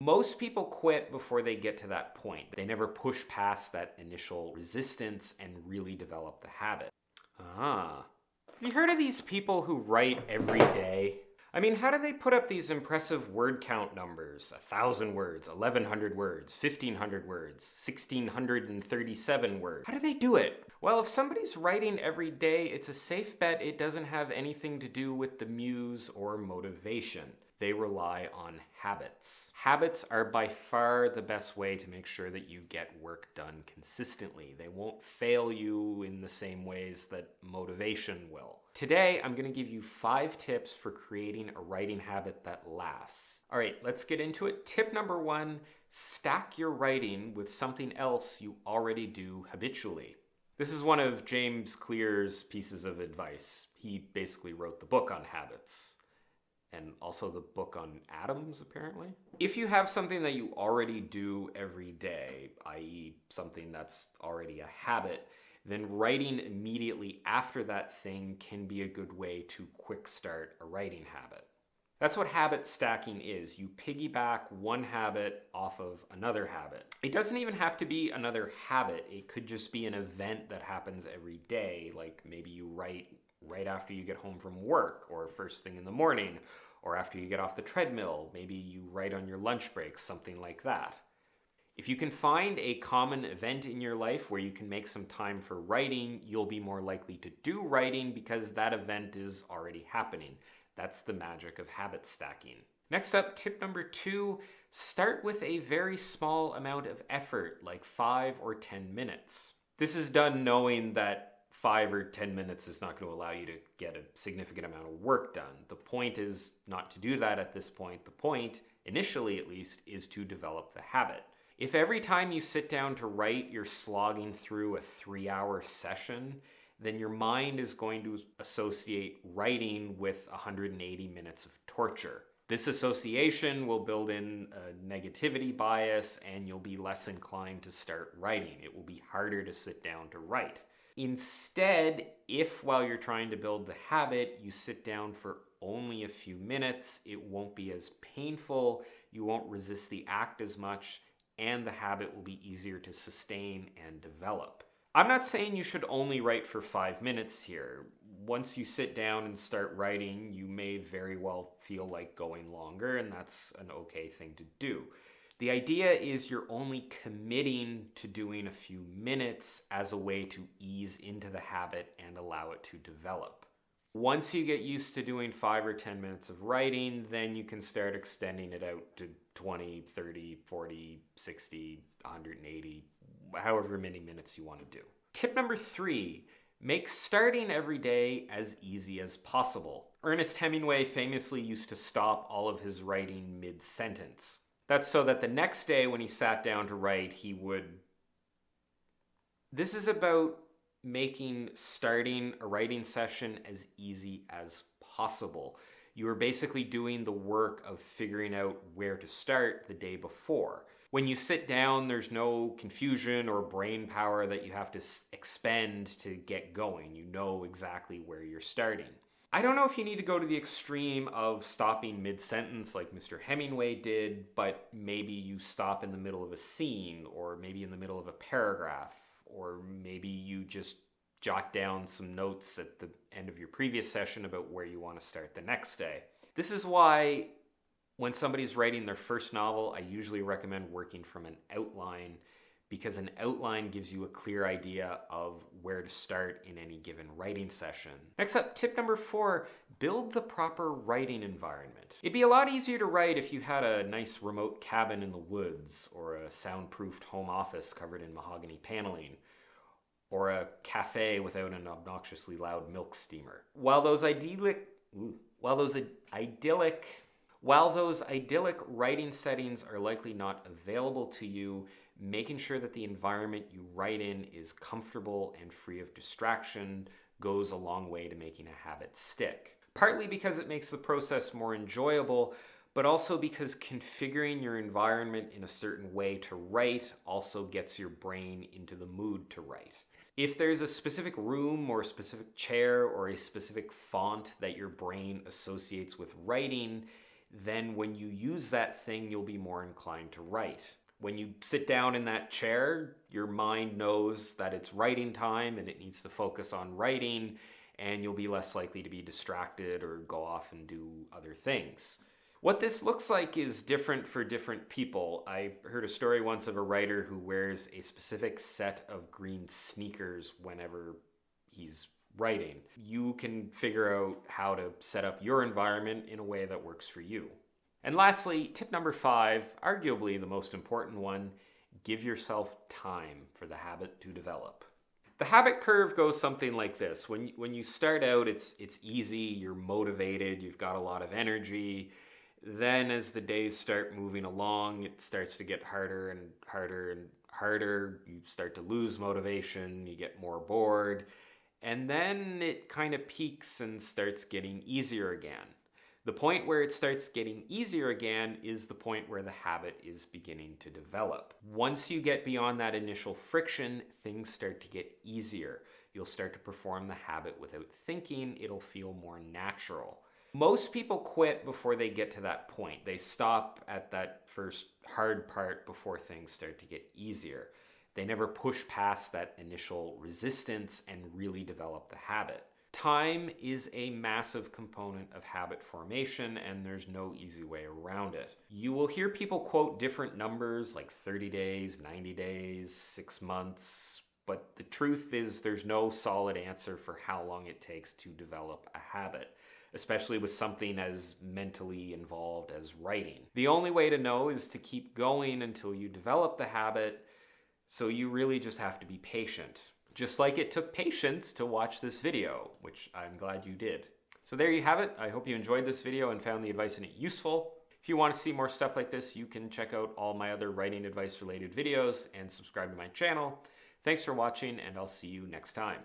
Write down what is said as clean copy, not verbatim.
Most people quit before they get to that point. They never push past that initial resistance and really develop the habit. Ah. Have you heard of these people who write every day? I mean, how do they put up these impressive word count numbers? 1,000 words, 1,100 words, 1,500 words, 1,637 words. How do they do it? Well, if somebody's writing every day, it's a safe bet it doesn't have anything to do with the muse or motivation. They rely on habits. Habits are by far the best way to make sure that you get work done consistently. They won't fail you in the same ways that motivation will. Today, I'm going to give you 5 tips for creating a writing habit that lasts. All right, let's get into it. Tip number 1, stack your writing with something else you already do habitually. This is one of James Clear's pieces of advice. He basically wrote the book on habits. And also the book on atoms, apparently. If you have something that you already do every day, i.e. something that's already a habit, then writing immediately after that thing can be a good way to quick start a writing habit. That's what habit stacking is. You piggyback one habit off of another habit. It doesn't even have to be another habit. It could just be an event that happens every day, like maybe you write right after you get home from work, or first thing in the morning, or after you get off the treadmill. Maybe you write on your lunch breaks, something like that. If you can find a common event in your life where you can make some time for writing, you'll be more likely to do writing because that event is already happening. That's the magic of habit stacking. Next up, tip number 2, start with a very small amount of effort, like 5 or 10 minutes. This is done knowing that 5 or 10 minutes is not going to allow you to get a significant amount of work done. The point is not to do that at this point. The point, initially at least, is to develop the habit. If every time you sit down to write, you're slogging through a 3-hour session, then your mind is going to associate writing with 180 minutes of torture. This association will build in a negativity bias, and you'll be less inclined to start writing. It will be harder to sit down to write. Instead, if while you're trying to build the habit, you sit down for only a few minutes, it won't be as painful, you won't resist the act as much, and the habit will be easier to sustain and develop. I'm not saying you should only write for 5 minutes here. Once you sit down and start writing, you may very well feel like going longer, and that's an okay thing to do. The idea is you're only committing to doing a few minutes as a way to ease into the habit and allow it to develop. Once you get used to doing 5 or 10 minutes of writing, then you can start extending it out to 20, 30, 40, 60, 180, however many minutes you want to do. Tip number 3, make starting every day as easy as possible. Ernest Hemingway famously used to stop all of his writing mid-sentence. That's so that the next day when he sat down to write, he would... This is about making starting a writing session as easy as possible. You are basically doing the work of figuring out where to start the day before. When you sit down, there's no confusion or brain power that you have to expend to get going. You know exactly where you're starting. I don't know if you need to go to the extreme of stopping mid-sentence like Mr. Hemingway did, but maybe you stop in the middle of a scene, or maybe in the middle of a paragraph, or maybe you just jot down some notes at the end of your previous session about where you want to start the next day. This is why when somebody's writing their first novel, I usually recommend working from an outline, because an outline gives you a clear idea of where to start in any given writing session. Next up, tip number 4, build the proper writing environment. It'd be a lot easier to write if you had a nice remote cabin in the woods, or a soundproofed home office covered in mahogany paneling, or a cafe without an obnoxiously loud milk steamer. While those idyllic writing settings are likely not available to you, making sure that the environment you write in is comfortable and free of distraction goes a long way to making a habit stick. Partly because it makes the process more enjoyable, but also because configuring your environment in a certain way to write also gets your brain into the mood to write. If there's a specific room or a specific chair or a specific font that your brain associates with writing, then when you use that thing, you'll be more inclined to write. When you sit down in that chair, your mind knows that it's writing time and it needs to focus on writing, and you'll be less likely to be distracted or go off and do other things. What this looks like is different for different people. I heard a story once of a writer who wears a specific set of green sneakers whenever he's writing. You can figure out how to set up your environment in a way that works for you. And lastly, tip number 5, arguably the most important one, give yourself time for the habit to develop. The habit curve goes something like this. When you start out, it's easy, you're motivated, you've got a lot of energy. Then as the days start moving along, it starts to get harder and harder and harder. You start to lose motivation, you get more bored, and then it kind of peaks and starts getting easier again. The point where it starts getting easier again is the point where the habit is beginning to develop. Once you get beyond that initial friction, things start to get easier. You'll start to perform the habit without thinking. It'll feel more natural. Most people quit before they get to that point. They stop at that first hard part before things start to get easier. They never push past that initial resistance and really develop the habit. Time is a massive component of habit formation, and there's no easy way around it. You will hear people quote different numbers like 30 days, 90 days, 6 months, but the truth is there's no solid answer for how long it takes to develop a habit, especially with something as mentally involved as writing. The only way to know is to keep going until you develop the habit, so you really just have to be patient. Just like it took patience to watch this video, which I'm glad you did. So there you have it. I hope you enjoyed this video and found the advice in it useful. If you want to see more stuff like this, you can check out all my other writing advice related videos and subscribe to my channel. Thanks for watching, and I'll see you next time.